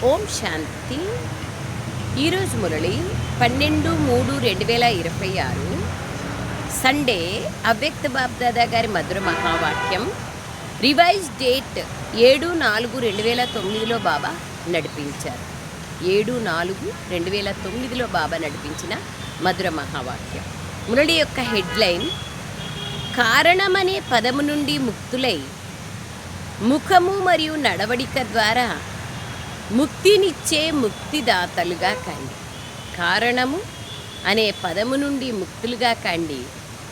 ఓం శాంతి. ఈరోజు మురళి 12/3/2026 సండే. అవ్యక్త బాబ్దాదా గారి మధుర మహావాక్యం. రివైజ్ డేట్ 7/4/2009లో బాబా నడిపించారు. 7/4/2009లో బాబా నడిపించిన మధుర మహావాక్యం. మురళి యొక్క హెడ్లైన్, కారణమనే పదము నుండి ముక్తులై ముఖము మరియు నడవడిక ద్వారా ముక్తినిచ్చే ముక్తిదాతలుగా కండి. కారణము అనే పదము నుండి ముక్తులుగా కండి.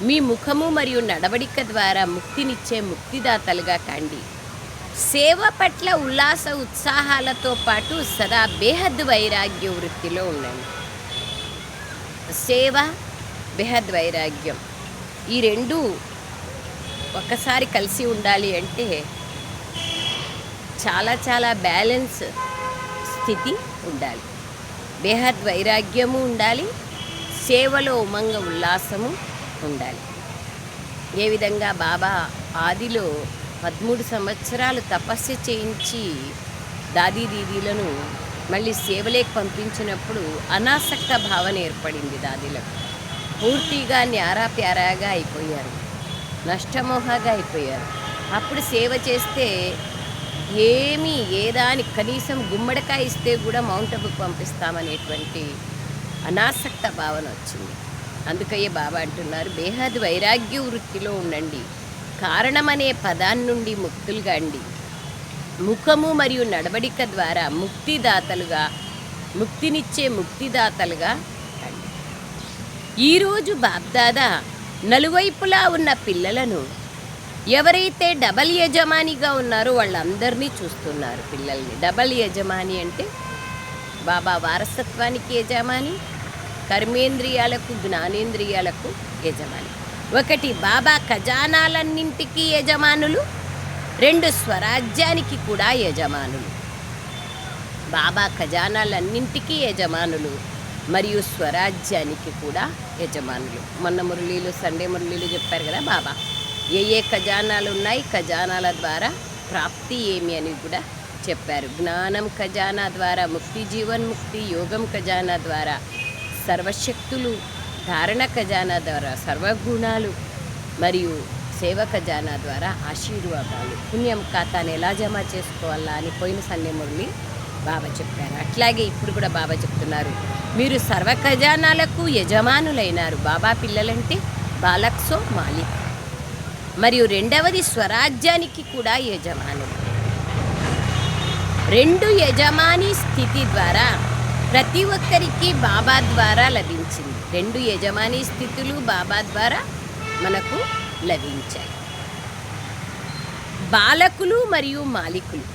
మీ ముఖము మరియు నడవడిక ద్వారా ముక్తినిచ్చే ముక్తిదాతలుగా కండి. సేవ పట్ల ఉల్లాస ఉత్సాహాలతో పాటు సదా బేహద్ వైరాగ్య వృత్తిలో ఉండండి. సేవ, బేహద్ వైరాగ్యం, ఈ రెండు ఒక్కసారి కలిసి ఉండాలి అంటే చాలా బ్యాలెన్స్ స్థితి ఉండాలి. బేహద్ వైరాగ్యము ఉండాలి, సేవలో ఉమంగ ఉల్లాసము ఉండాలి. ఏ విధంగా బాబా ఆదిలో 13 సంవత్సరాలు తపస్సు చేయించి దాదీ దీదీలను మళ్ళీ సేవలేకి పంపించినప్పుడు అనాసక్త భావన ఏర్పడింది. దాదీలకు పూర్తిగా న్యారా ప్యారాగా అయిపోయారు, నష్టమోహగా అయిపోయారు. అప్పుడు సేవ చేస్తే ఏదాని కనీసం గుమ్మడికాయ ఇస్తే కూడా మౌంట్ అబుకు పంపిస్తామనేటువంటి అనాసక్త భావన వచ్చింది. అందుకయ్యే బాబా అంటున్నారు, బేహద్ వైరాగ్య వృత్తిలో ఉండండి. కారణమనే పదాన్ని నుండి ముక్తులుగా అండి. ముఖము మరియు నడవడిక ద్వారా ముక్తిదాతలుగా, ముక్తినిచ్చే ముక్తిదాతలుగా కండి. ఈరోజు బాబ్దాదా నలువైపులా ఉన్న పిల్లలను, ఎవరైతే డబల్ యజమానిగా ఉన్నారో వాళ్ళందరినీ చూస్తున్నారు. పిల్లల్ని డబల్ యజమాని అంటే బాబా వారసత్వానికి యజమాని, కర్మేంద్రియాలకు జ్ఞానేంద్రియాలకు యజమాని. ఒకటి బాబా ఖజానాలన్నింటికీ యజమానులు, 2 స్వరాజ్యానికి కూడా యజమానులు. బాబా ఖజానాలన్నింటికీ యజమానులు మరియు స్వరాజ్యానికి కూడా యజమానులు. మొన్న మురళీలు, సండే మురళీలు చెప్పారు కదా బాబా, ఏ ఖజానాలు ఉన్నాయి, ఖజానాల ద్వారా ప్రాప్తి ఏమి అని కూడా చెప్పారు. జ్ఞానం ఖజానా ద్వారా ముక్తి, జీవన్ముక్తి, యోగం ఖజానా ద్వారా సర్వశక్తులు, ధారణ ఖజానా ద్వారా సర్వగుణాలు మరియు సేవ ఖజానా ద్వారా ఆశీర్వాదాలు. పుణ్యం ఖాతాను ఎలా జమ చేసుకోవాలా అని పోయిన సండే మురళి బాబా చెప్పారు. అట్లాగే ఇప్పుడు కూడా బాబా చెప్తున్నారు, మీరు సర్వ ఖజానాలకు యజమానులైనారు. బాబా పిల్లలంటే బాలక్సో మాలిక్. మరియు రెండవది స్వరాజ్యానికి కూడా యజమానులు. 2 యజమాని స్థితి ద్వారా ప్రతి ఒక్కరికి బాబా ద్వారా లభించింది. 2 యజమాని స్థితులు బాబా ద్వారా మనకు లభించాయి. బాలకులు మరియు మాలికులు.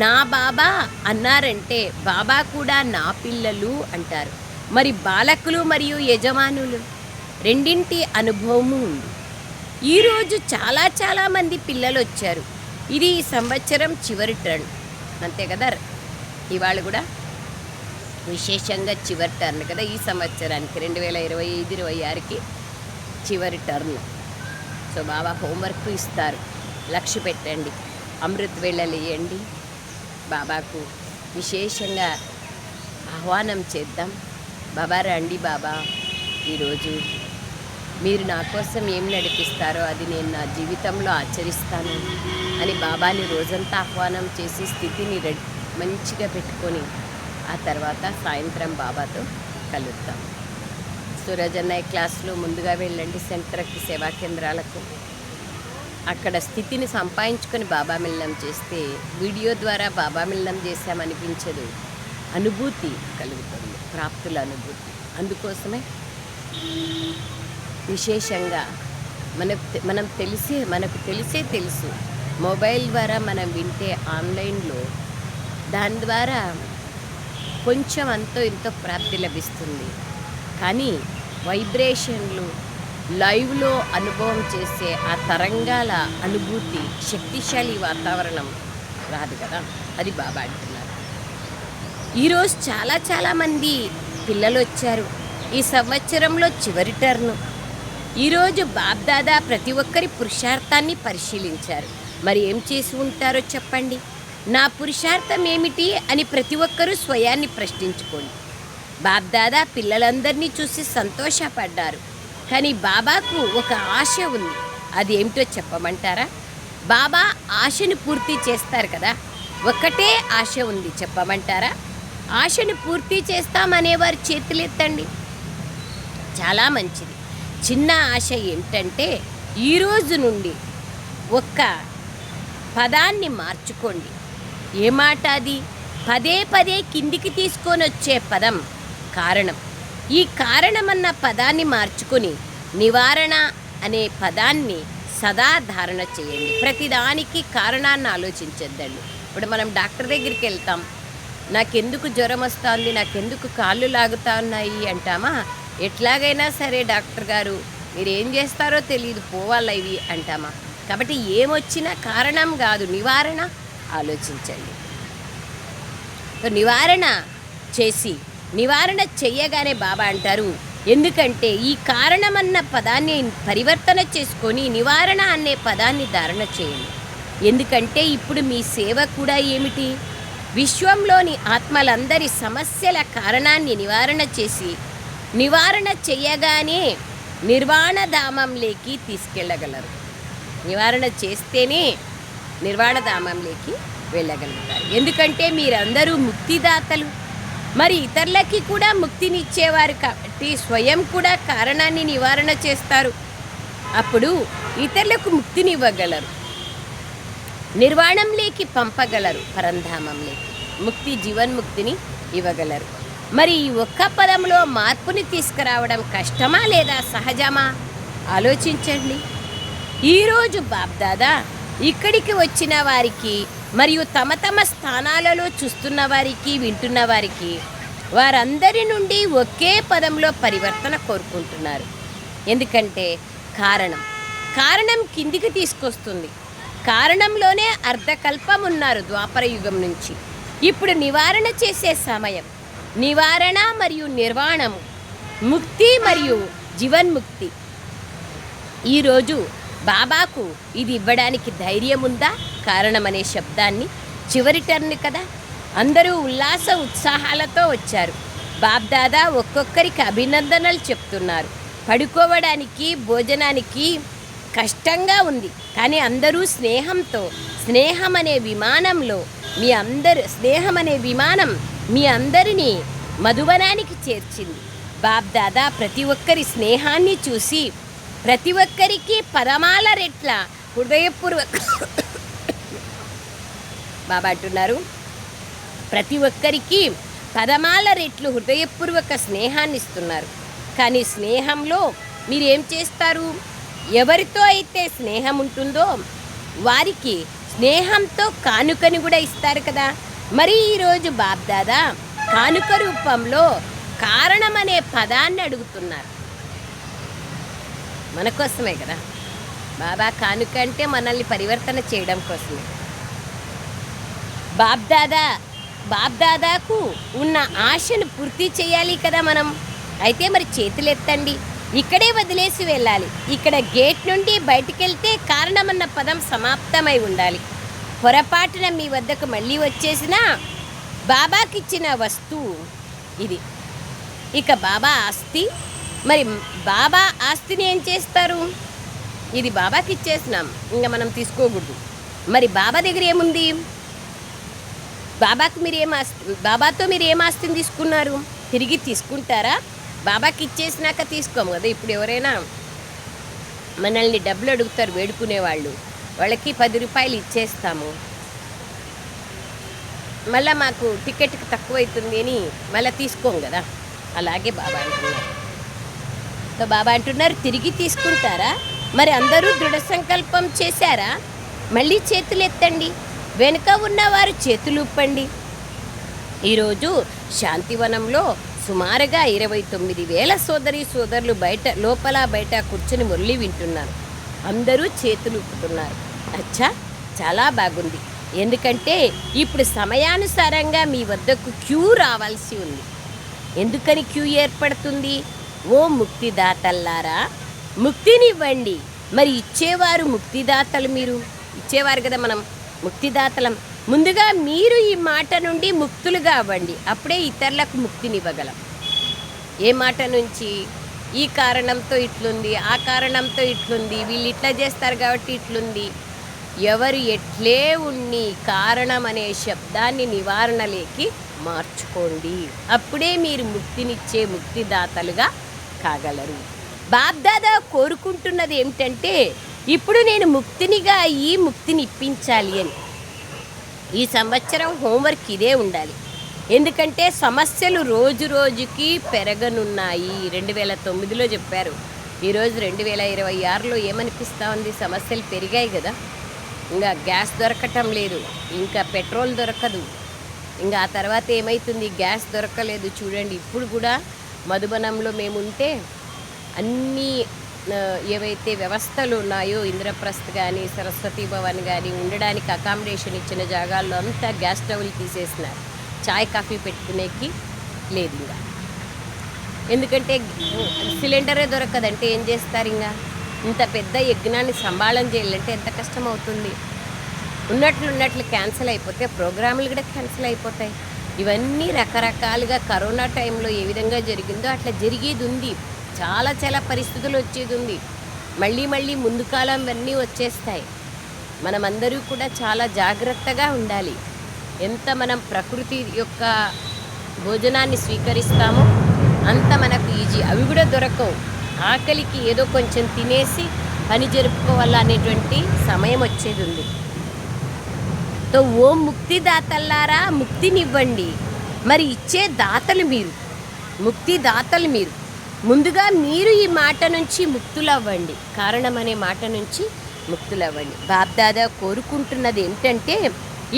నా బాబా అన్నారంటే బాబా కూడా నా పిల్లలు అంటారు. మరి బాలకులు మరియు యజమానులు రెండింటి అనుభవము ఉంది. ఈరోజు చాలా మంది పిల్లలు వచ్చారు. ఇది ఈ సంవత్సరం చివరి టర్న్, అంతే కదా. ఇవాళ కూడా విశేషంగా చివరి టర్న్ కదా ఈ సంవత్సరానికి, 2025-26కి చివరి టర్న్. సో బాబా హోంవర్క్ ఇస్తారు, లక్ష్య పెట్టండి, అమృత్ వేళలు ఇవ్వండి. బాబాకు విశేషంగా ఆహ్వానం చేద్దాం. బాబా రండి బాబా, ఈరోజు మీరు నా కోసం ఏం నడిపిస్తారో అది నేను నా జీవితంలో ఆచరిస్తాను అని బాబాని రోజంతా ఆహ్వానం చేసి స్థితిని మంచిగా పెట్టుకొని ఆ తర్వాత సాయంత్రం బాబాతో కలుద్దాం. సూరజన్నయ్య క్లాస్లో ముందుగా వెళ్ళండి సెంటర్కి, సేవా కేంద్రాలకు. అక్కడ స్థితిని సంపాదించుకొని బాబా మిలనం చేస్తే వీడియో ద్వారా బాబా మిలనం చేశామనిపించదు, అనుభూతి కలుగుతుంది, ప్రాప్తుల అనుభూతి. అందుకోసమే విశేషంగా మనకు తెలుసు మొబైల్ ద్వారా మనం వింటే ఆన్లైన్లో, దాని ద్వారా కొంచెం అంతో ఇంతో ప్రాప్తి లభిస్తుంది. కానీ వైబ్రేషన్లు, లైవ్లో అనుభవం చేసే ఆ తరంగాల అనుభూతి, శక్తిశాలి వాతావరణం రాదు కదా. అది బాబా అంటున్నారు. ఈరోజు చాలామంది పిల్లలు వచ్చారు. ఈ సంవత్సరంలో చివరి టర్ను. ఈరోజు బాబ్దాదా ప్రతి ఒక్కరి పురుషార్థాన్ని పరిశీలించారు. మరి ఏం చేసి ఉంటారో చెప్పండి. నా పురుషార్థం ఏమిటి అని ప్రతి ఒక్కరూ స్వయాన్ని ప్రశ్నించుకోండి. బాబ్దాదా పిల్లలందరినీ చూసి సంతోషపడ్డారు. కానీ బాబాకు ఒక ఆశ ఉంది. అది ఏమిటో చెప్పమంటారా? బాబా ఆశను పూర్తి చేస్తారు కదా, ఒక్కటే ఆశ ఉంది, చెప్పమంటారా? ఆశను పూర్తి చేస్తామనేవారు చేతులెత్తండి. చాలా మంచిది. చిన్న ఆశ ఏమిటంటే ఈరోజు నుండి ఒక్క పదాన్ని మార్చుకోండి. ఏ మాట అది? పదే పదే కిందికి తీసుకొని వచ్చే పదం కారణం. ఈ కారణమన్న పదాన్ని మార్చుకొని నివారణ అనే పదాన్ని సదా ధారణ చేయండి. ప్రతిదానికి కారణాన్ని ఆలోచించద్దండి. ఇప్పుడు మనం డాక్టర్ దగ్గరికి వెళ్తాం, నాకెందుకు జ్వరం వస్తుంది, నాకెందుకు కాళ్ళు లాగుతా ఉన్నాయి అంటామా? ఎట్లాగైనా సరే డాక్టర్ గారు మీరు ఏం చేస్తారో తెలియదు, పోవాలా ఇవి అంటామా? కాబట్టి ఏమొచ్చినా కారణం కాదు, నివారణ ఆలోచించండి. నివారణ చేసి నివారణ చెయ్యగానే బాబా అంటారు, ఎందుకంటే ఈ కారణమన్న పదాన్ని పరివర్తన చేసుకొని నివారణ అనే పదాన్ని ధారణ చేయండి. ఎందుకంటే ఇప్పుడు మీ సేవ కూడా ఏమిటి? విశ్వంలోని ఆత్మలందరి సమస్యల కారణాన్ని నివారణ చేసి నివారణ చెయ్యగానే నిర్వాణధామంలోకి తీసుకెళ్ళగలరు. నివారణ చేస్తేనే నిర్వాణధామంలోకి వెళ్ళగలుగుతారు. ఎందుకంటే మీరందరూ ముక్తిదాతలు, మరి ఇతరులకి కూడా ముక్తినిచ్చేవారు కాబట్టి స్వయం కూడా కారణాన్ని నివారణ చేస్తారు. అప్పుడు ఇతరులకు ముక్తినివ్వగలరు, నిర్వాణంలోకి పంపగలరు, పరంధామంలోకి ముక్తి జీవన్ముక్తిని ఇవ్వగలరు. మరి ఈ ఒక్క పదంలో మార్పుని తీసుకురావడం కష్టమా లేదా సహజమా? ఆలోచించండి. ఈరోజు బాబ్దాదా ఇక్కడికి వచ్చిన వారికి మరియు తమ తమ స్థానాలలో చూస్తున్న వారికి, వింటున్న వారికి, వారందరి నుండి ఒకే పదంలో పరివర్తన కోరుకుంటున్నారు. ఎందుకంటే కారణం కిందికి తీసుకొస్తుంది. కారణంలోనే అర్ధకల్పం ఉన్నారు ద్వాపర యుగం నుంచి. ఇప్పుడు నివారణ చేసే సమయం. నివారణ మరియు నిర్వాణము, ముక్తి మరియు జీవన్ముక్తి. ఈరోజు బాబాకు ఇది ఇవ్వడానికి ధైర్యం ఉందా? కారణం అనే శబ్దాన్ని చివరి టర్న్ కదా, అందరూ ఉల్లాస ఉత్సాహాలతో వచ్చారు. బాబ్దాదా ఒక్కొక్కరికి అభినందనలు చెప్తున్నారు. పడుకోవడానికి భోజనానికి కష్టంగా ఉంది, కానీ అందరూ స్నేహంతో, స్నేహం అనే విమానం మీ అందరినీ మధువనానికి చేర్చింది. బాబ్దాదా ప్రతి ఒక్కరి స్నేహాన్ని చూసి ప్రతి ఒక్కరికి పరమాల రెట్ల హృదయపూర్వక బాబా అంటున్నారు, ప్రతి ఒక్కరికి పదమాల రెట్లు హృదయపూర్వక స్నేహాన్ని ఇస్తున్నారు. కానీ స్నేహంలో మీరేం చేస్తారు? ఎవరితో అయితే స్నేహం ఉంటుందో వారికి స్నేహంతో కానుకని కూడా ఇస్తారు కదా. మరి ఈరోజు బాబ్దాదా కానుక రూపంలో కారణం అనే పదాన్ని అడుగుతున్నారు. మన కోసమే కదా బాబా కానుక అంటే, మనల్ని పరివర్తన చేయడం కోసమే. బాబ్దాదాకు ఉన్న ఆశను పూర్తి చేయాలి కదా మనం. అయితే మరి చేతులెత్తండి, ఇక్కడే వదిలేసి వెళ్ళాలి. ఇక్కడ గేట్ నుండి బయటికి వెళ్తే కారణమన్న పదం సమాప్తమై ఉండాలి. పొరపాటున మీ వద్దకు మళ్ళీ వచ్చేసినా బాబాకిచ్చిన వస్తువు ఇది. ఇక బాబా ఆస్తి, మరి బాబా ఆస్తిని ఏం చేస్తారు? ఇది బాబాకి ఇచ్చేసినాం, ఇంకా మనం తీసుకోకూడదు. మరి బాబా దగ్గర ఏముంది? బాబాతో మీరు ఏం ఆస్తిని తీసుకున్నారు? తిరిగి తీసుకుంటారా? బాబాకి ఇచ్చేసినాక తీసుకోము కదా. ఇప్పుడు ఎవరైనా మనల్ని డబ్బులు అడుగుతారు వేడుకునేవాళ్ళు, వాళ్ళకి 10 రూపాయలు ఇచ్చేస్తాము, మళ్ళీ మాకు టికెట్కి తక్కువ అవుతుంది అని మళ్ళీ తీసుకోము కదా. అలాగే బాబా అంటున్నారు. సో బాబా అంటున్నారు, తిరిగి తీసుకుంటారా? మరి అందరూ దృఢ సంకల్పం చేశారా? మళ్ళీ చేతులు ఎత్తండి, వెనుక ఉన్నవారు చేతులు ఊపండి. ఈరోజు శాంతివనంలో సుమారుగా 29,000 సోదరులు లోపల బయట కూర్చొని మురళి వింటున్నారు. అందరూ చేతులు ఊపుతున్నారు. అచ్చా, చాలా బాగుంది. ఎందుకంటే ఇప్పుడు సమయానుసారంగా మీ వద్దకు క్యూ రావాల్సి ఉంది. ఎందుకని క్యూ ఏర్పడుతుంది? ఓ ముక్తిదాతల్లారా, ముక్తినివ్వండి. మరి ఇచ్చేవారు ముక్తిదాతలు, మీరు ఇచ్చేవారు కదా, మనం ముక్తిదాతలం. ముందుగా మీరు ఈ మాట నుండి ముక్తులుగా అవ్వండి, అప్పుడే ఇతరులకు ముక్తినివ్వగలం. ఏ మాట నుంచి? ఈ కారణంతో ఇట్లుంది, ఆ కారణంతో ఇట్లుంది, వీళ్ళు ఇట్లా చేస్తారు కాబట్టి ఇట్లుంది. ఎవరు ఎట్లే ఉన్ని కారణం అనే శబ్దాన్ని నివారణలేకి మార్చుకోండి, అప్పుడే మీరు ముక్తినిచ్చే ముక్తిదాతలుగా కాగలరు. బాబ్దాదా కోరుకుంటున్నది ఏమిటంటే, ఇప్పుడు నేను ముక్తినిగా అయ్యి ముక్తిని ఇప్పించాలి అని. ఈ సంవత్సరం హోంవర్క్ ఇదే ఉండాలి. ఎందుకంటే సమస్యలు రోజు రోజుకి పెరగనున్నాయి. 2009లో చెప్పారు, ఈరోజు 2026లో ఏమనిపిస్తూ ఉంది? సమస్యలు పెరిగాయి కదా. ఇంకా గ్యాస్ దొరకటం లేదు, ఇంకా పెట్రోల్ దొరకదు, ఇంకా ఆ తర్వాత ఏమవుతుంది? గ్యాస్ దొరకలేదు. చూడండి, ఇప్పుడు కూడా మధుబనంలో మేముంటే అన్నీ ఏవైతే వ్యవస్థలు ఉన్నాయో, ఇంద్రప్రస్థ్ కానీ సరస్వతి భవన్ కానీ, ఉండడానికి అకామిడేషన్ ఇచ్చిన జాగాల్లో అంతా గ్యాస్ స్టవ్లు తీసేసినారు. చాయ్ కాఫీ పెట్టుకునేకి లేదు ఇంకా. ఎందుకంటే సిలిండరే దొరకదంటే ఏం చేస్తారు? ఇంకా ఇంత పెద్ద యజ్ఞాన్ని సంభాళన చేయాలంటే ఎంత కష్టం అవుతుంది. ఉన్నట్లు క్యాన్సిల్ అయిపోతే ప్రోగ్రాములు కూడా క్యాన్సిల్ అయిపోతాయి. ఇవన్నీ రకరకాలుగా కరోనా టైంలో ఏ విధంగా జరిగిందో అట్లా జరిగేది ఉంది. చాలా పరిస్థితులు వచ్చేది ఉంది. మళ్ళీ ముందు కాలం అన్నీ వచ్చేస్తాయి. మనమందరూ కూడా చాలా జాగ్రత్తగా ఉండాలి. ఎంత మనం ప్రకృతి యొక్క భోజనాన్ని స్వీకరిస్తామో అంత మనకు ఈజీ. అవి కూడా దొరకవు. ఆకలికి ఏదో కొంచెం తినేసి పని జరుపుకోవాలనేటువంటి సమయం వచ్చేది ఉంది. తో ఓ ముక్తిదాతల్లారా, ముక్తినివ్వండి. మరి ఇచ్చే దాతలు మీరు, ముక్తిదాతలు మీరు. ముందుగా మీరు ఈ మాట నుంచి ముక్తులవ్వండి, కారణం అనే మాట నుంచి ముక్తులవ్వండి. బాబ్దాదా కోరుకుంటున్నది ఏమిటంటే,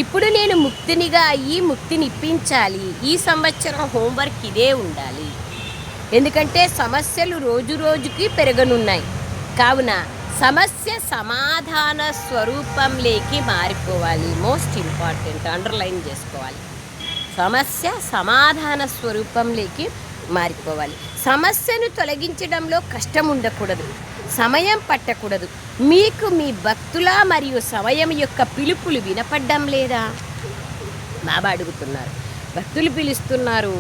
ఇప్పుడు నేను ముక్తినిగా అయ్యి ముక్తిని ఇప్పించాలి. ఈ సంవత్సరం హోంవర్క్ ఇదే ఉండాలి. ఎందుకంటే సమస్యలు రోజు రోజుకి పెరగనున్నాయి. కావున సమస్య సమాధాన స్వరూపంలోకి మారిపోవాలి. మోస్ట్ ఇంపార్టెంట్, అండర్లైన్ చేసుకోవాలి. సమస్య సమాధాన స్వరూపంలోకి మారిపోవాలి. సమస్యను తొలగించడంలో కష్టం ఉండకూడదు, సమయం పట్టకూడదు. మీకు మీ భక్తుల మరియు సమయం యొక్క పిలుపులు వినపడ్డం లేదా? బాబా అడుగుతున్నారు. భక్తులు పిలుస్తున్నారు,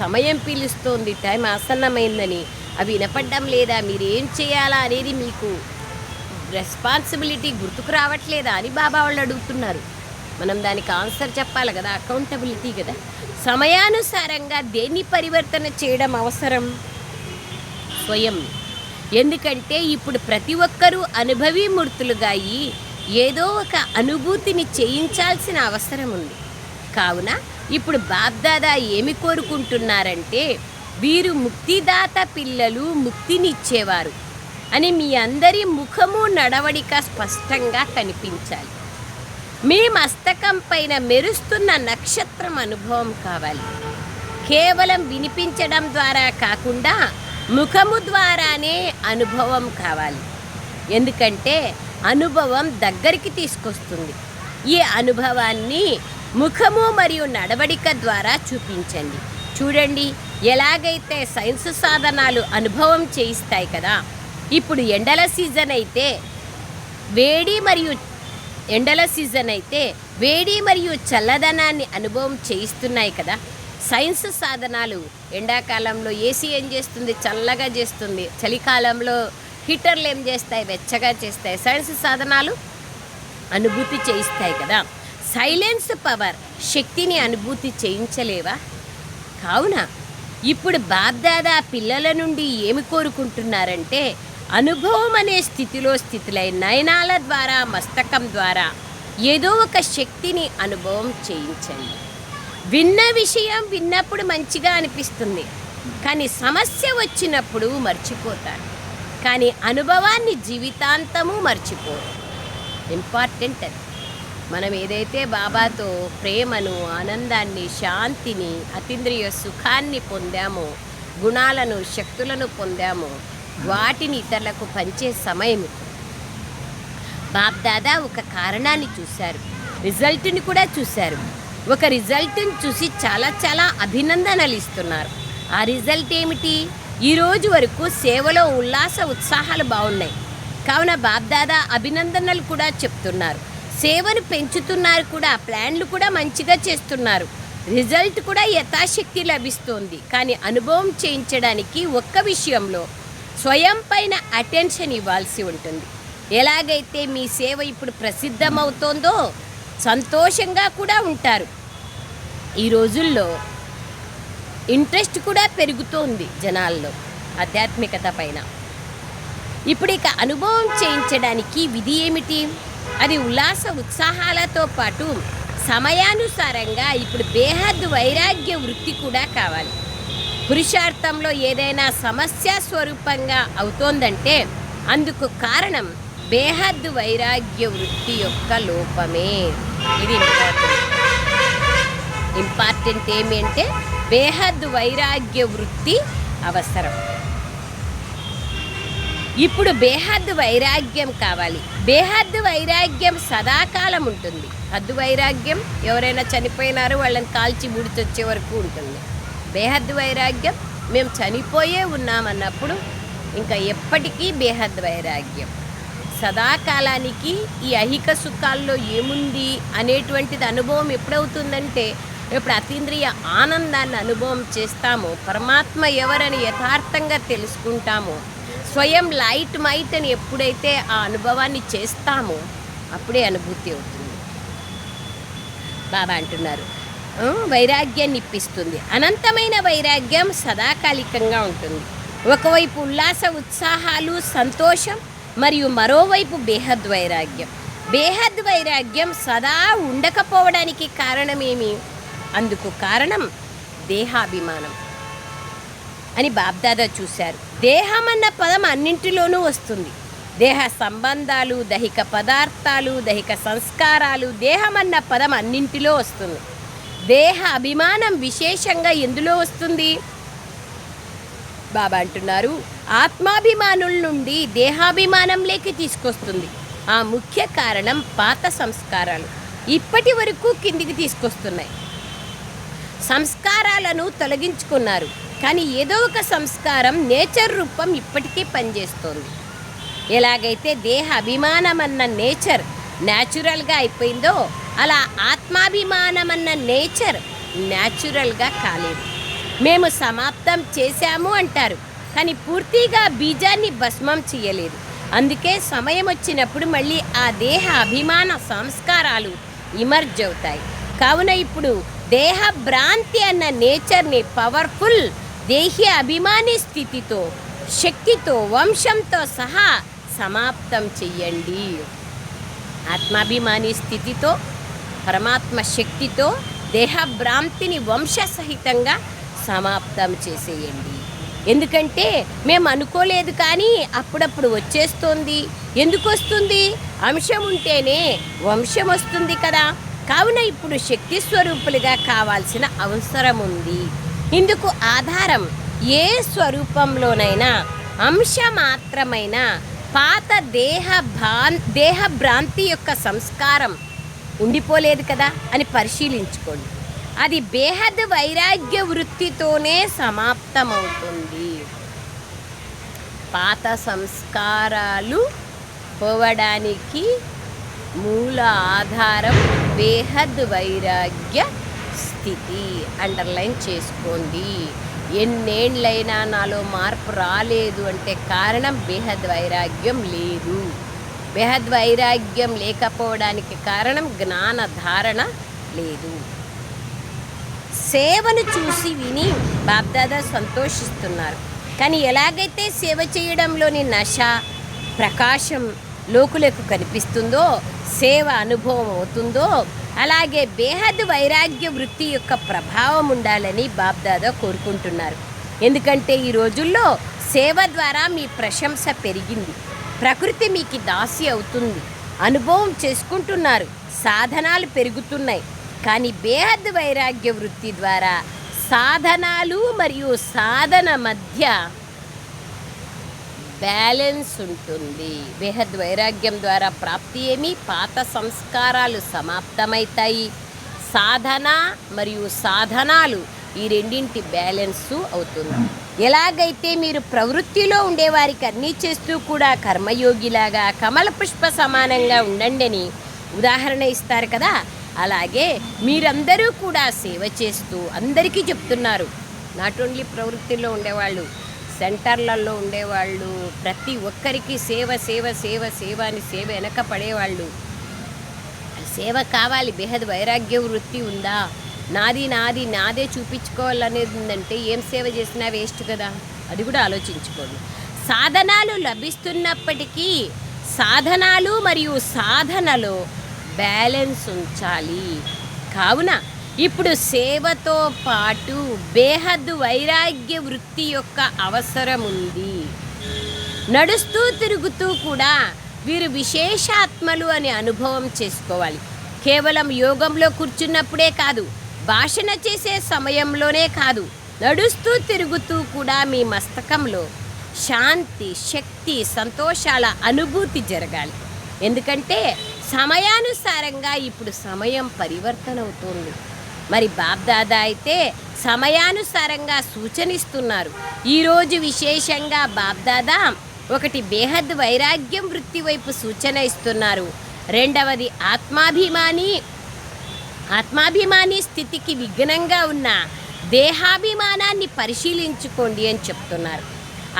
సమయం పిలుస్తోంది, టైం ఆసన్నమైందని. అవి వినపడ్డం లేదా? మీరు ఏం చేయాలా అనేది మీకు రెస్పాన్సిబిలిటీ గుర్తుకు రావట్లేదా అని బాబా వాళ్ళు అడుగుతున్నారు. మనం దానికి ఆన్సర్ చెప్పాలి కదా, అకౌంటబిలిటీ కదా. సమయానుసారంగా దేన్ని పరివర్తన చేయడం అవసరం? స్వయం. ఎందుకంటే ఇప్పుడు ప్రతి ఒక్కరూ అనుభవీమూర్తులుగా అయ్యి ఏదో ఒక అనుభూతిని చేయించాల్సిన అవసరం ఉంది. కావున ఇప్పుడు బాబ్దాదా ఏమి కోరుకుంటున్నారంటే, వీరు ముక్తిదాత పిల్లలు, ముక్తినిచ్చేవారు అని మీ అందరి ముఖము నడవడిక స్పష్టంగా కనిపించాలి. మీ మస్తకం పైన మెరుస్తున్న నక్షత్రం అనుభవం కావాలి. కేవలం వినిపించడం ద్వారా కాకుండా ముఖము ద్వారానే అనుభవం కావాలి. ఎందుకంటే అనుభవం దగ్గరికి తీసుకొస్తుంది. ఈ అనుభవాన్ని ముఖము మరియు నడవడిక ద్వారా చూపించండి. చూడండి, ఎలాగైతే సైన్స్ సాధనాలు అనుభవం చేయిస్తాయి కదా. ఇప్పుడు ఎండల సీజన్ అయితే వేడి మరియు చల్లదనాన్ని అనుభవం చేయిస్తున్నాయి కదా. సైన్స్ సాధనాలు ఎండాకాలంలో ఏసీ ఏం చేస్తుంది? చల్లగా చేస్తుంది. చలికాలంలో హీటర్లు ఏం చేస్తాయి? వెచ్చగా చేస్తాయి. సైన్స్ సాధనాలు అనుభూతి చేయిస్తాయి కదా. సైలెన్స్ పవర్ శక్తిని అనుభూతి చేయించలేవా? కావున ఇప్పుడు బాబ్దాదా పిల్లల నుండి ఏమి కోరుకుంటున్నారంటే, అనుభవం అనే స్థితిలై నయనాల ద్వారా, మస్తకం ద్వారా ఏదో ఒక శక్తిని అనుభవం చేయించండి. విన్న విషయం విన్నప్పుడు మంచిగా అనిపిస్తుంది, కానీ సమస్య వచ్చినప్పుడు మర్చిపోతారు. కానీ అనుభవాన్ని జీవితాంతము మర్చిపోరు. ఇంపార్టెంట్ అది. మనం ఏదైతే బాబాతో ప్రేమను, ఆనందాన్ని, శాంతిని, అతీంద్రియ సుఖాన్ని పొందామో, గుణాలను, శక్తులను పొందామో, వాటిని ఇతరులకు పంచే సమయం. బాబ్దాదా ఒక కారణాన్ని చూశారు, రిజల్ట్ని కూడా చూశారు. ఒక రిజల్ట్ని చూసి చాలా అభినందనలు ఇస్తున్నారు. ఆ రిజల్ట్ ఏమిటి? ఈరోజు వరకు సేవలో ఉల్లాస ఉత్సాహాలు బాగున్నాయి. కావున బాబ్దాదా అభినందనలు కూడా చెప్తున్నారు. సేవను పెంచుతున్నారు కూడా, ప్లాన్లు కూడా మంచిగా చేస్తున్నారు, రిజల్ట్ కూడా యథాశక్తి లభిస్తోంది. కానీ అనుభవం చేయించడానికి ఒక్క విషయంలో స్వయం పైన అటెన్షన్ ఇవ్వాల్సి ఉంటుంది. ఎలాగైతే మీ సేవ ఇప్పుడు ప్రసిద్ధమవుతోందో సంతోషంగా కూడా ఉంటారు. ఈ రోజుల్లో ఇంట్రెస్ట్ కూడా పెరుగుతోంది జనాల్లో ఆధ్యాత్మికత పైన. ఇప్పుడు ఇక అనుభవం చేయించడానికి విధి ఏమిటి? అది ఉల్లాస ఉత్సాహాలతో పాటు సమయానుసారంగా ఇప్పుడు బేహద్ వైరాగ్య వృత్తి కూడా కావాలి. పురుషార్థంలో ఏదైనా సమస్య స్వరూపంగా అవుతోందంటే అందుకు కారణం బేహద్ వైరాగ్య వృత్తి యొక్క లోపమే. ఇది ఇంపార్టెంట్ ఏమి అంటే బేహద్ వైరాగ్య వృత్తి అవసరం. ఇప్పుడు బేహద్ వైరాగ్యం కావాలి. బేహద్ వైరాగ్యం సదాకాలం ఉంటుంది. హద్దు వైరాగ్యం ఎవరైనా చనిపోయినారు వాళ్ళని కాల్చి బూడిచొచ్చే వరకు ఉంటుంది. బేహద్ వైరాగ్యం మేము చనిపోయే ఉన్నామన్నప్పుడు ఇంకా ఎప్పటికీ బేహద్ వైరాగ్యం. సదాకాలానికి ఈ ఐహిక సుఖాల్లో ఏముంది అనేటువంటిది అనుభవం ఎప్పుడవుతుందంటే ఎప్పుడు అతీంద్రియ ఆనందాన్ని అనుభవం చేస్తామో, పరమాత్మ ఎవరని యథార్థంగా తెలుసుకుంటామో, స్వయం లైట్ మైట్ అని ఎప్పుడైతే ఆ అనుభవాన్ని చేస్తామో అప్పుడే అనుభూతి అవుతుంది. బాబా అంటున్నారు వైరాగ్యాన్ని ఇప్పిస్తుంది. అనంతమైన వైరాగ్యం సదాకాలికంగా ఉంటుంది. ఒకవైపు ఉల్లాస ఉత్సాహాలు సంతోషం మరియు మరోవైపు బేహద్ వైరాగ్యం. బేహద్ వైరాగ్యం సదా ఉండకపోవడానికి కారణమేమి? అందుకు కారణం దేహాభిమానం అని బాబ్దాదా చూశారు. దేహం అన్న పదం అన్నింటిలోనూ వస్తుంది. దేహ సంబంధాలు, దైహిక పదార్థాలు, దైహిక సంస్కారాలు, దేహం అన్న పదం అన్నింటిలో వస్తుంది. దేహ అభిమానం విశేషంగా ఎందులో వస్తుంది? బాబా అంటున్నారు ఆత్మాభిమానుల నుండి దేహాభిమానంలోకి తీసుకొస్తుంది. ఆ ముఖ్య కారణం పాత సంస్కారాలు ఇప్పటి వరకు కిందికి తీసుకొస్తున్నాయి. సంస్కారాలను తొలగించుకున్నారు, కానీ ఏదో ఒక సంస్కారం నేచర్ రూపం ఇప్పటికీ పనిచేస్తోంది. ఎలాగైతే దేహ అభిమానం అన్న నేచర్ న్యాచురల్గా అయిపోయిందో అలా ఆత్మాభిమానం అన్న నేచర్ న్యాచురల్గా కాలేదు. మేము సమాప్తం చేశాము అంటారు, కానీ పూర్తిగా బీజాన్ని భస్మం చేయలేదు. అందుకే సమయం వచ్చినప్పుడు మళ్ళీ ఆ దేహ అభిమాన సంస్కారాలు ఇమర్జ్ అవుతాయి. కావున ఇప్పుడు దేహ భ్రాంతి అన్న నేచర్ని పవర్ఫుల్ దేహి అభిమాని స్థితితో, శక్తితో, వంశంతో సహా సమాప్తం చెయ్యండి. ఆత్మాభిమాని స్థితితో, పరమాత్మ శక్తితో దేహభ్రాంతిని వంశసహితంగా సమాప్తం చేసేయండి. ఎందుకంటే మేము అనుకోలేదు కానీ అప్పుడప్పుడు వచ్చేస్తోంది. ఎందుకు వస్తుంది? అంశం ఉంటేనే వంశం వస్తుంది కదా. కావున ఇప్పుడు శక్తి స్వరూపులుగా కావాల్సిన అవసరం ఉంది. ఇందుకు ఆధారం ఏ స్వరూపంలోనైనా అంశ మాత్రమైన పాత దేహ భ్రాంతి యొక్క సంస్కారం ఉండిపోలేదు కదా అని పరిశీలించుకోండి. అది బేహద్ వైరాగ్య వృత్తితోనే సమాప్తమవుతుంది. పాత సంస్కారాలు పోవడానికి మూల ఆధారం బేహద్ వైరాగ్య స్థితి. అండర్లైన్ చేసుకోండి. ఎన్నేళ్ళైనా నాలో మార్పు రాలేదు అంటే కారణం బేహద్ వైరాగ్యం లేదు. బేహద్ వైరాగ్యం లేకపోవడానికి కారణం జ్ఞాన ధారణ లేదు. సేవను చూసి విని బాబ్దాదా సంతోషిస్తున్నారు. కానీ ఎలాగైతే సేవ చేయడంలోని నశ, ప్రకాశం లోకులకు కనిపిస్తుందో, సేవ అనుభవం అవుతుందో, అలాగే బేహద్ వైరాగ్య వృత్తి యొక్క ప్రభావం ఉండాలని బాబ్దాదా కోరుకుంటున్నారు. ఎందుకంటే ఈ రోజుల్లో సేవ ద్వారా మీ ప్రశంస పెరిగింది, ప్రకృతి మీకు దాసి అవుతుంది, అనుభవం చేసుకుంటున్నారు, సాధనాలు పెరుగుతున్నాయి. కానీ బేహద్ వైరాగ్య వృత్తి ద్వారా సాధనాలు మరియు సాధన మధ్య బ్యాలెన్స్ ఉంటుంది. బేహద్ వైరాగ్యం ద్వారా ప్రాప్తి ఏమి? పాత సంస్కారాలు సమాప్తమవుతాయి. సాధన మరియు సాధనాలు ఈ రెండింటి బ్యాలెన్సు అవుతుంది. ఎలాగైతే మీరు ప్రవృత్తిలో ఉండేవారికి అన్నీ చేస్తూ కూడా కర్మయోగిలాగా కమల పుష్ప సమానంగా ఉండండి అని ఉదాహరణ ఇస్తారు కదా, అలాగే మీరందరూ కూడా సేవ చేస్తూ అందరికీ చెప్తున్నారు. నాట్ ఓన్లీ ప్రవృత్తిలో ఉండేవాళ్ళు, సెంటర్లలో ఉండేవాళ్ళు, ప్రతి ఒక్కరికి సేవ సేవ సేవ సేవ అని సేవ వెనక పడేవాళ్ళు. సేవ కావాలి. బేహద్ వైరాగ్య వృత్తి ఉందా, నాది నాది నాదే చూపించుకోవాలనేది ఉందంటే ఏం సేవ చేసినా వేస్ట్ కదా, అది కూడా ఆలోచించుకోండి. సాధనాలు లభిస్తున్నప్పటికీ సాధనాలు మరియు సాధనలో బ్యాలెన్స్ ఉంచాలి. కావున ఇప్పుడు సేవతో పాటు బేహద్దు వైరాగ్య వృత్తి యొక్క అవసరం ఉంది. నడుస్తూ తిరుగుతూ కూడా వీరు విశేషాత్మలు అని అనుభవం చేసుకోవాలి. కేవలం యోగంలో కూర్చున్నప్పుడే కాదు, భాషణ చేసే సమయంలోనే కాదు, నడుస్తూ తిరుగుతూ కూడా మీ మస్తకంలో శాంతి, శక్తి, సంతోషాల అనుభూతి జరగాలి. ఎందుకంటే సమయానుసారంగా ఇప్పుడు సమయం పరివర్తన అవుతుంది. మరి బాబ్దాదా అయితే సమయానుసారంగా సూచనిస్తున్నారు. ఈరోజు విశేషంగా బాబ్దాదా ఒకటి బేహద్ వైరాగ్యం వృత్తి వైపు సూచన ఇస్తున్నారు. రెండవది ఆత్మాభిమాని స్థితికి విఘ్నంగా ఉన్న దేహాభిమానాన్ని పరిశీలించుకోండి అని చెప్తున్నారు.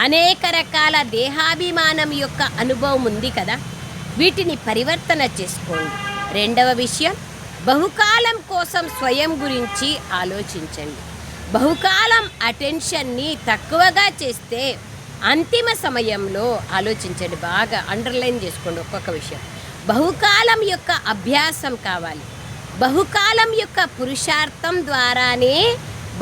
అనేక రకాల దేహాభిమానం యొక్క అనుభవం ఉంది కదా, వీటిని పరివర్తన చేసుకోండి. రెండవ విషయం, బహుకాలం కోసం స్వయం గురించి ఆలోచించండి. బహుకాలం అటెన్షన్ని తక్కువగా చేస్తే అంతిమ సమయంలో ఆలోచించండి. బాగా అండర్లైన్ చేసుకోండి ఒక్కొక్క విషయం. బహుకాలం యొక్క అభ్యాసం కావాలి. బహుకాలం యొక్క పురుషార్థం ద్వారానే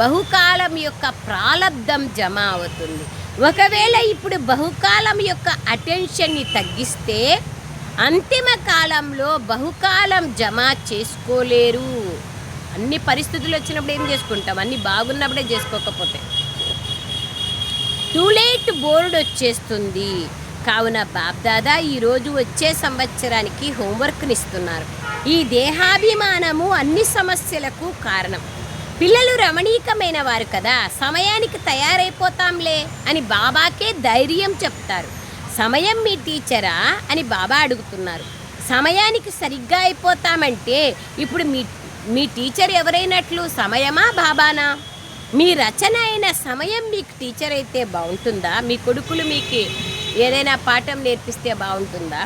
బహుకాలం యొక్క ప్రాలబ్ధం జమ అవుతుంది. ఒకవేళ ఇప్పుడు బహుకాలం యొక్క అటెన్షన్ని తగ్గిస్తే అంతిమ కాలంలో బహుకాలం జమ చేసుకోలేరు. అన్ని పరిస్థితులు వచ్చినప్పుడు ఏం చేసుకుంటాం, అన్నీ బాగున్నప్పుడే చేసుకోకపోతే టూ లేట్ బోర్డు వచ్చేస్తుంది. కావున బాబ్దాదా ఈరోజు వచ్చే సంవత్సరానికి హోంవర్క్ని ఇస్తున్నారు. ఈ దేహాభిమానము అన్ని సమస్యలకు కారణం. పిల్లలు రమణీకమైన వారు కదా, సమయానికి తయారైపోతాంలే అని బాబాకే ధైర్యం చెప్తారు. సమయం మీ టీచరా అని బాబా అడుగుతున్నారు. సమయానికి సరిగ్గా అయిపోతామంటే ఇప్పుడు మీ టీచర్ ఎవరైనట్లు, సమయమా బాబానా? మీ రచన అయిన సమయం మీకు టీచర్ అయితే బాగుంటుందా? మీ కొడుకులు మీకు ఏదైనా పాఠం నేర్పిస్తే బాగుంటుందా?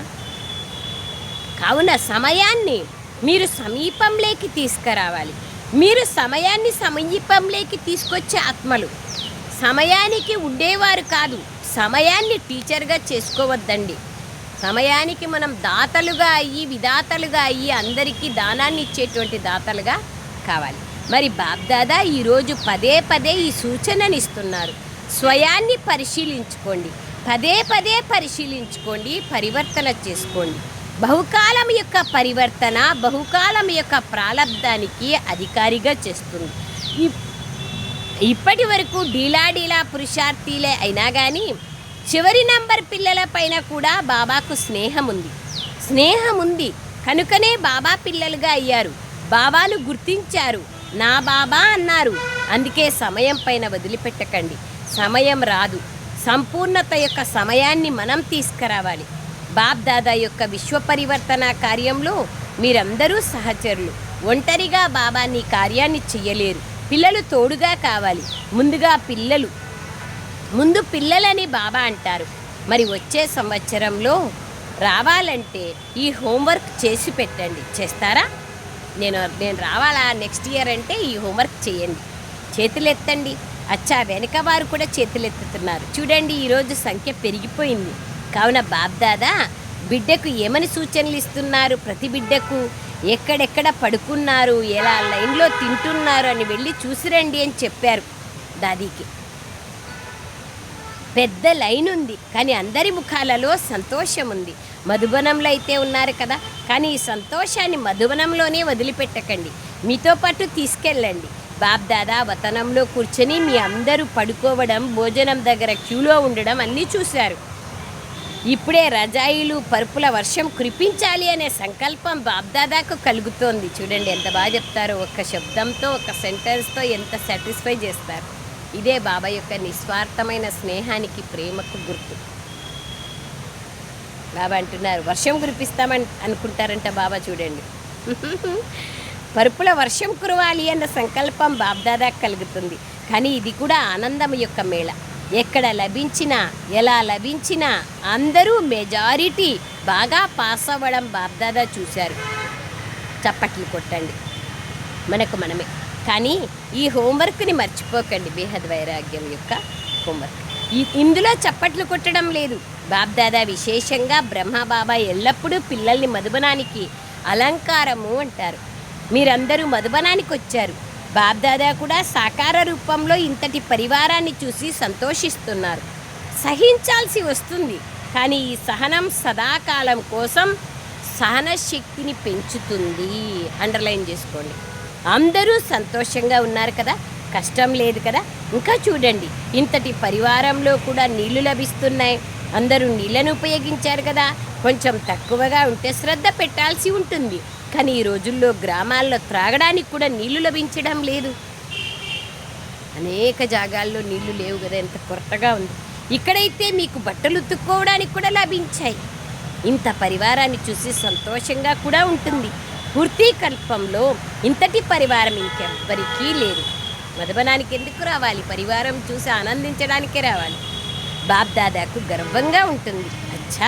కావున సమయాన్ని మీరు సమీపంలోకి తీసుకురావాలి. మీరు సమయాన్ని సమీపంలోకి తీసుకొచ్చే ఆత్మలు. సమయానికి ఉండేవారు కాదు, సమయాన్ని టీచర్గా చేసుకోవద్దండి. సమయానికి మనం దాతలుగా అయ్యి, విధాతలుగా అయ్యి, అందరికీ దానాన్ని ఇచ్చేటువంటి దాతలుగా కావాలి. మరి బాబ్దాదా ఈరోజు పదే పదే ఈ సూచనని ఇస్తున్నారు. స్వయాన్ని పరిశీలించుకోండి, పదే పదే పరిశీలించుకోండి, పరివర్తన చేసుకోండి. బహుకాలం యొక్క పరివర్తన బహుకాలం యొక్క ప్రాలబ్ధానికి అధికారిగా చేస్తుంది. ఇప్పటి వరకు డీలా పురుషార్థీలే అయినా కానీ చివరి నంబర్ పిల్లల పైన కూడా బాబాకు స్నేహం ఉంది కనుకనే బాబా పిల్లలుగా అయ్యారు. బాబాను గుర్తించారు, నా బాబా అన్నారు. అందుకే సమయం పైన వదిలిపెట్టకండి. సమయం రాదు, సంపూర్ణత యొక్క సమయాన్ని మనం తీసుకురావాలి. బాబ్దాదా యొక్క విశ్వ పరివర్తన కార్యంలో మీరందరూ సహచరులు. ఒంటరిగా బాబా నీ కార్యాన్ని చెయ్యలేరు. పిల్లలు తోడుగా కావాలి. ముందు పిల్లలని బాబా అంటారు. మరి వచ్చే సంవత్సరంలో రావాలంటే ఈ హోంవర్క్ చేసి పెట్టండి. చేస్తారా? నేను రావాలా నెక్స్ట్ ఇయర్ అంటే ఈ హోంవర్క్ చేయండి. చేతులెత్తండి. అచ్చా, వెనక వారు కూడా చేతులెత్తుతున్నారు. చూడండి, ఈరోజు సంఖ్య పెరిగిపోయింది. కావున బాబ్దాదా బిడ్డకు ఏమని సూచనలు ఇస్తున్నారు? ప్రతి బిడ్డకు ఎక్కడెక్కడ పడుకున్నారు, ఎలా లైన్లో తింటున్నారు అని వెళ్ళి చూసిరండి అని చెప్పారు. దాదీకి పెద్ద లైన్ ఉంది, కానీ అందరి ముఖాలలో సంతోషం ఉంది. మధుబనంలో అయితే ఉన్నారు కదా, కానీ ఈ సంతోషాన్ని మధుబనంలోనే వదిలిపెట్టకండి, మీతో పాటు తీసుకెళ్ళండి. బాబ్దాదా వతనంలో కూర్చొని మీ అందరూ పడుకోవడం, భోజనం దగ్గర క్యూలో ఉండడం అన్నీ చూశారు. ఇప్పుడే రజాయిలు పరుపుల వర్షం కురిపించాలి అనే సంకల్పం బాబ్దాదాకు కలుగుతోంది. చూడండి ఎంత బాగా చెప్తారో, ఒక్క శబ్దంతో, ఒక సెంటెన్స్తో ఎంత సాటిస్ఫై చేస్తారు. ఇదే బాబా యొక్క నిస్వార్థమైన స్నేహానికి, ప్రేమకు గుర్తు. బాబా అంటున్నారు వర్షం కురిపిస్తామని అనుకుంటారంట బాబా చూడండి. పరుపుల వర్షం కురవాలి అన్న సంకల్పం బాబ్దాదా కలుగుతుంది. కానీ ఇది కూడా ఆనందం యొక్క మేళ. ఎక్కడ లభించినా ఎలా లభించినా అందరూ మెజారిటీ బాగా పాస్ అవ్వడం బాబ్దాదా చూశారు. చప్పట్లు కొట్టండి మనకు మనమే. కానీ ఈ హోంవర్క్ని మర్చిపోకండి, బేహద్ వైరాగ్యం యొక్క హోంవర్క్. ఇందులో చప్పట్లు కొట్టడం లేదు. బాబ్దాదా విశేషంగా బ్రహ్మబాబా ఎల్లప్పుడూ పిల్లల్ని మధుబనానికి అలంకారము అంటారు. మీరందరూ మధుబనానికి వచ్చారు. బాబ్దాదా కూడా సాకార రూపంలో ఇంతటి పరివారాన్ని చూసి సంతోషిస్తున్నారు. సహించాల్సి వస్తుంది, కానీ ఈ సహనం సదాకాలం కోసం సహన శక్తిని పెంచుతుంది. అండర్లైన్ చేసుకోండి. అందరూ సంతోషంగా ఉన్నారు కదా, కష్టం లేదు కదా. ఇంకా చూడండి, ఇంతటి పరివారంలో కూడా నీళ్లు లభిస్తున్నాయి. అందరూ నీళ్లను ఉపయోగించారు కదా. కొంచెం తక్కువగా ఉంటే శ్రద్ధ పెట్టాల్సి ఉంటుంది. కానీ ఈ రోజుల్లో గ్రామాల్లో త్రాగడానికి కూడా నీళ్లు లభించడం లేదు. అనేక జాగాల్లో నీళ్లు లేవు కదా, ఎంత కొరతగా ఉంది. ఇక్కడైతే మీకు బట్టలు ఉతుక్కోవడానికి కూడా లభించాయి. ఇంత పరివారాన్ని చూసి సంతోషంగా కూడా ఉంటుంది. పూర్తి కల్పంలో ఇంతటి పరివారం ఇంకెవ్వరికీ లేదు. మధుబనానికి ఎందుకు రావాలి? పరివారం చూసి ఆనందించడానికే రావాలి. బాబ్దాదాకు గర్వంగా ఉంటుంది. అచ్చా,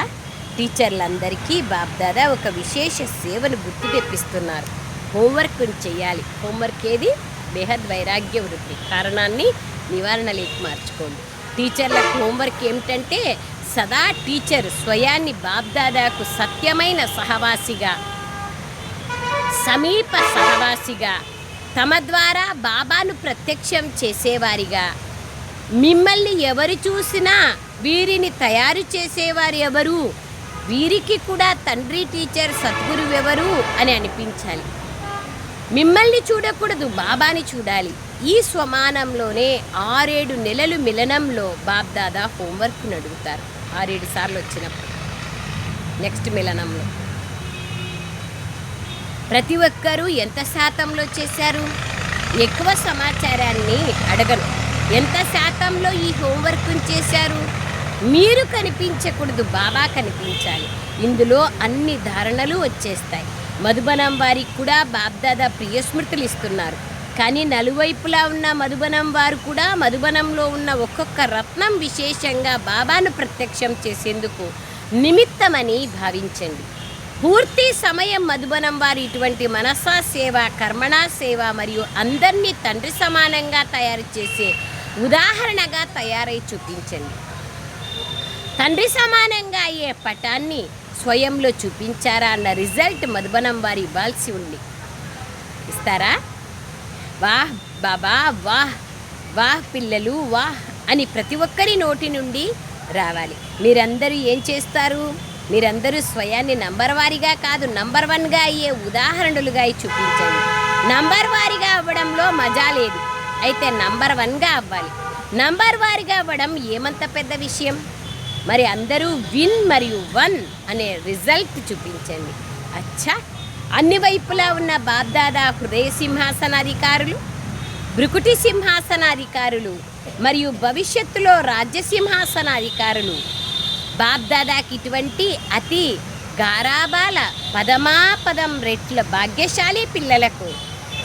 టీచర్లందరికీ బాబ్దాదా ఒక విశేష సేవను గుర్తు తెప్పిస్తున్నారు. హోంవర్క్ని చేయాలి. హోంవర్క్ ఏది? బేహద్ వైరాగ్య వృత్తి. కారణాన్ని నివారణలోకి మార్చుకోండి. టీచర్లకు హోంవర్క్ ఏమిటంటే సదా టీచర్ స్వయాన్ని బాబ్దాదాకు సత్యమైన సహవాసిగా, సమీప సహవాసిగా, తమ ద్వారా బాబాను ప్రత్యక్షం చేసేవారిగా, మిమ్మల్ని ఎవరు చూసినా వీరిని తయారు చేసేవారు ఎవరు, వీరికి కూడా తండ్రి టీచర్ సద్గురు ఎవరు అని అనిపించాలి. మిమ్మల్ని చూడకూడదు, బాబాని చూడాలి. ఈ స్వమానంలోనే 6-7 నెలలు మిలనంలో బాబ్దాదా హోంవర్క్ను అడుగుతారు. 6-7 సార్లు వచ్చినప్పుడు నెక్స్ట్ మిలనంలో ప్రతి ఒక్కరూ ఎంత శాతంలో చేశారు? ఎక్కువ సమాచారాన్ని అడగను. ఎంత శాతంలో ఈ హోంవర్క్ను చేశారు? మీరు కనిపించకూడదు, బాబా కనిపించాలి. ఇందులో అన్ని ధారణలు వచ్చేస్తాయి. మధుబనం వారికి కూడా బాబ్దాదా ప్రియ స్మృతులు ఇస్తున్నారు. కానీ నలువైపులా ఉన్న మధుబనం వారు కూడా మధుబనంలో ఉన్న ఒక్కొక్క రత్నం విశేషంగా బాబాను ప్రత్యక్షం చేసేందుకు నిమిత్తమని భావించండి. పూర్తి సమయం మధుబనం వారు ఇటువంటి మనసా సేవ, కర్మణా సేవ మరియు అందరినీ తండ్రి సమానంగా తయారు చేసే ఉదాహరణగా తయారై చూపించండి. తండ్రి సమానంగా అయ్యే పటాన్ని స్వయంలో చూపించారా అన్న రిజల్ట్ మధుబనం వారు ఇవ్వాల్సి ఉంది. ఇస్తారా? వాహ్ బాబా, వాహ్ వాహ్ పిల్లలు, వాహ్ అని ప్రతి ఒక్కరి నోటి నుండి రావాలి. మీరందరూ ఏం చేస్తారు? మీరందరూ స్వయాన్ని నంబర్ వారీగా కాదు, నంబర్ 1గా అయ్యే ఉదాహరణలుగా చూపించండి. నంబర్ వారీగా అవ్వడంలో మజా లేదు. అయితే నంబర్ 1గా అవ్వాలి. నంబర్ వారీగా అవ్వడం ఏమంత పెద్ద విషయం? మరి అందరూ విన్ మరియు 1 అనే రిజల్ట్ చూపించండి. అచ్చా, అన్ని వైపులా ఉన్న బాబ్దాదా హృదయ సింహాసనాధికారులు, భృకుటి సింహాసనాధికారులు మరియు భవిష్యత్తులో రాజ్య సింహాసనాధికారులు. బాబ్దాదాకి ఇటువంటి అతి గారాబాల పదమాపదం రెట్ల భాగ్యశాలి పిల్లలకు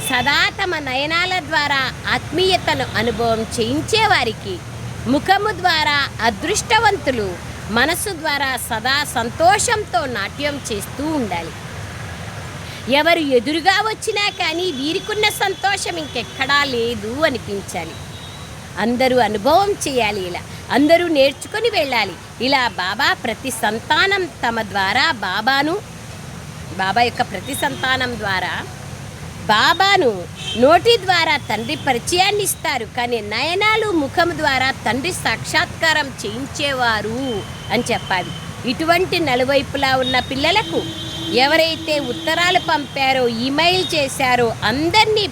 సదా తమ నయనాల ద్వారా ఆత్మీయతను అనుభవం చేయించేవారికి ముఖము ద్వారా అదృష్టవంతులు, మనసు ద్వారా సదా సంతోషంతో నాట్యం చేస్తూ ఉండాలి. ఎవరు ఎదురుగా వచ్చినా కానీ వీరికున్న సంతోషం ఇంకెక్కడా లేదు అనిపించాలి. అందరూ అనుభవం చేయాలి. ఇలా అందరూ నేర్చుకొని వెళ్ళాలి. ఇలా బాబా ప్రతి సంతానం తమ ద్వారా బాబా యొక్క ప్రతి సంతానం ద్వారా బాబాను నోటి ద్వారా తండ్రి పరిచయాన్ని ఇస్తారు. కానీ నయనాలు, ముఖం ద్వారా తండ్రి సాక్షాత్కారం చేయించేవారు అని చెప్పాలి. ఇటువంటి నలువైపులా ఉన్న పిల్లలకు ఎవరైతే ఉత్తరాలు పంపారో, ఈమెయిల్ చేశారో అందరివి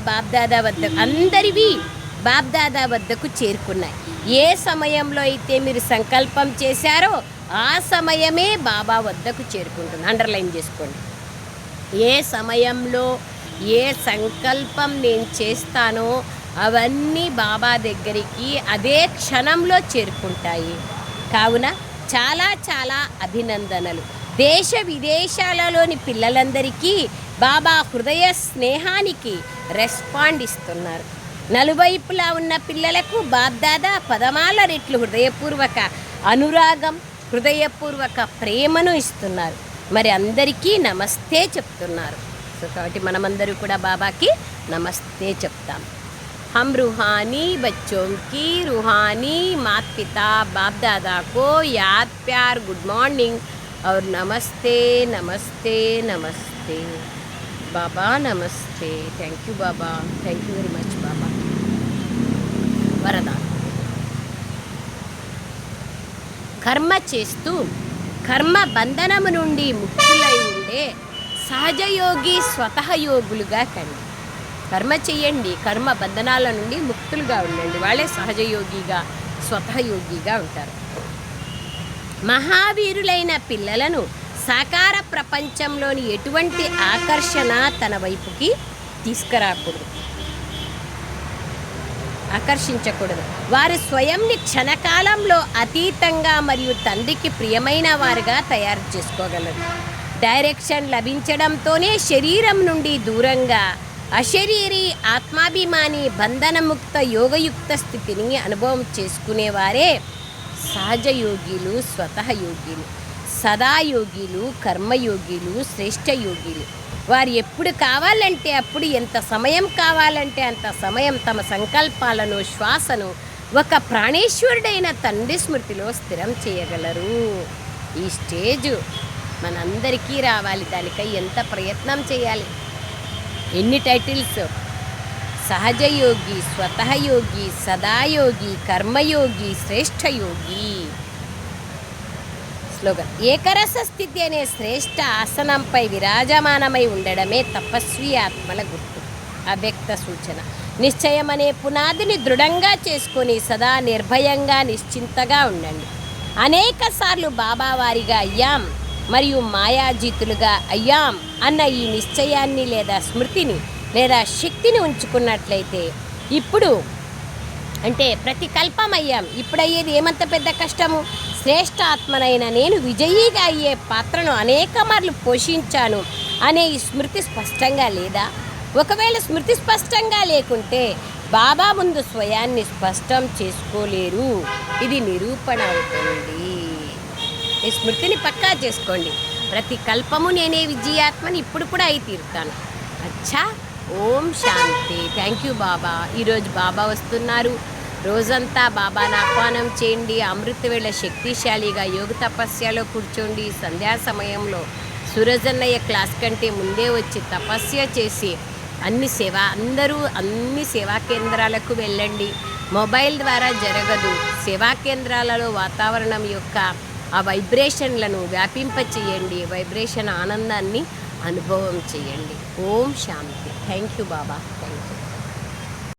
బాబ్దాదా వద్దకు చేరుకున్నాయి. ఏ సమయంలో అయితే మీరు సంకల్పం చేశారో ఆ సమయమే బాబా వద్దకు చేరుకుంటుంది. అండర్లైన్ చేసుకోండి. ఏ సమయంలో ఏ సంకల్పం నేను చేస్తానో అవన్నీ బాబా దగ్గరికి అదే క్షణంలో చేరుకుంటాయి. కావున చాలా చాలా అభినందనలు. దేశ విదేశాలలోని పిల్లలందరికీ బాబా హృదయ స్నేహానికి రెస్పాండ్ ఇస్తున్నారు. నలువైపులా ఉన్న పిల్లలకు బాబ్దాదా పదమాల రెట్లు హృదయపూర్వక అనురాగం, హృదయపూర్వక ప్రేమను ఇస్తున్నారు. మరి అందరికీ నమస్తే చెప్తున్నారు. సో కాబట్టి మనమందరూ కూడా బాబాకి నమస్తే చెప్తాం. हम रूहानी बच्चों की रूहानी माता पिता बाप दादा को याद प्यार गुड मॉर्निंग और नमस्ते नमस्ते नमस्ते बाबा नमस्ते. थैंक यू बाबा, थैंक यू वेरी मच बाबा. వరదానం. కర్మ చేస్తూ కర్మ బంధనము నుండి ముక్తులై ఉండే సహజయోగి స్వతహయోగులుగా కండి. కర్మ చెయ్యండి, కర్మ బంధనాల నుండి ముక్తులుగా ఉండండి. వాళ్ళే సహజయోగిగా స్వతహయోగిగా ఉంటారు. మహావీరులైన పిల్లలను సాకార ప్రపంచంలోని ఎటువంటి ఆకర్షణ తన వైపుకి ఆకర్షించకూడదు. వారు స్వయంని క్షణకాలంలో అతీతంగా మరియు తండ్రికి ప్రియమైన వారుగా తయారు చేసుకోగలరు. డైరెక్షన్ లభించడంతోనే శరీరం నుండి దూరంగా అశరీరి ఆత్మాభిమాని బంధనముక్త యోగయుక్త స్థితిని అనుభవం చేసుకునేవారే సహజయోగిలు, స్వతహయోగిలు, సదాయోగిలు, కర్మయోగిలు, శ్రేష్ఠ యోగిలు. వారు ఎప్పుడు కావాలంటే అప్పుడు, ఎంత సమయం కావాలంటే అంత సమయం తమ సంకల్పాలను, శ్వాసను ఒక ప్రాణేశ్వరుడైన తండ్రి స్మృతిలో స్థిరం చేయగలరు. ఈ స్టేజ్ మనందరికీ రావాలి. దానికై ఎంత ప్రయత్నం చేయాలి. ఎన్ని టైటిల్స్! సహజయోగి, స్వతహయోగి, సదాయోగి, కర్మయోగి, శ్రేష్ఠయోగి. స్లోగన్: ఏకరస స్థితి అనే శ్రేష్ఠ ఆసనంపై విరాజమానమై ఉండడమే తపస్వి ఆత్మల గుర్తు. అవ్యక్త సూచన: నిశ్చయం అనే పునాదిని దృఢంగా చేసుకొని సదా నిర్భయంగా నిశ్చింతగా ఉండండి. అనేక సార్లు బాబావారిగా అయ్యాం మరియు మాయాజీతులుగా అయ్యాం అన్న ఈ నిశ్చయాన్ని లేదా స్మృతిని లేదా శక్తిని ఉంచుకున్నట్లయితే ఇప్పుడు అంటే ప్రతి కల్పమయ్యాం. ఇప్పుడయ్యేది ఏమంత పెద్ద కష్టము? శ్రేష్ఠ ఆత్మనైన నేను విజయీగా అయ్యే పాత్రను అనేక మార్లు పోషించాను అనే ఈ స్మృతి స్పష్టంగా లేదా? ఒకవేళ స్మృతి స్పష్టంగా లేకుంటే బాబా ముందు స్వయాన్ని స్పష్టం చేసుకోలేరు. ఇది నిరూపణ అవుతుంది. ఈ స్మృతిని పక్కా చేసుకోండి. ప్రతి కల్పము నేనే విజయాత్మని ఇప్పుడు కూడా అయి తీరుతాను. అచ్చా, ఓం శాంతి. థ్యాంక్ యూ బాబా. ఈరోజు బాబా వస్తున్నారు. రోజంతా బాబాను ఆహ్వానం చేయండి. అమృతవేళ శక్తిశాలిగా యోగ తపస్యలో కూర్చోండి. సంధ్యా సమయంలో సూరజన్నయ్య క్లాస్ కంటే ముందే వచ్చి తపస్య చేసి అందరూ అన్ని సేవా కేంద్రాలకు వెళ్ళండి. మొబైల్ ద్వారా జరగదు. సేవా కేంద్రాలలో వాతావరణం యొక్క ఆ వైబ్రేషన్లను వ్యాపింపచేయండి. వైబ్రేషన్ ఆనందాన్ని అనుభవం చేయండి. ఓం శాంతి. థ్యాంక్ యూ బాబా. Thank you.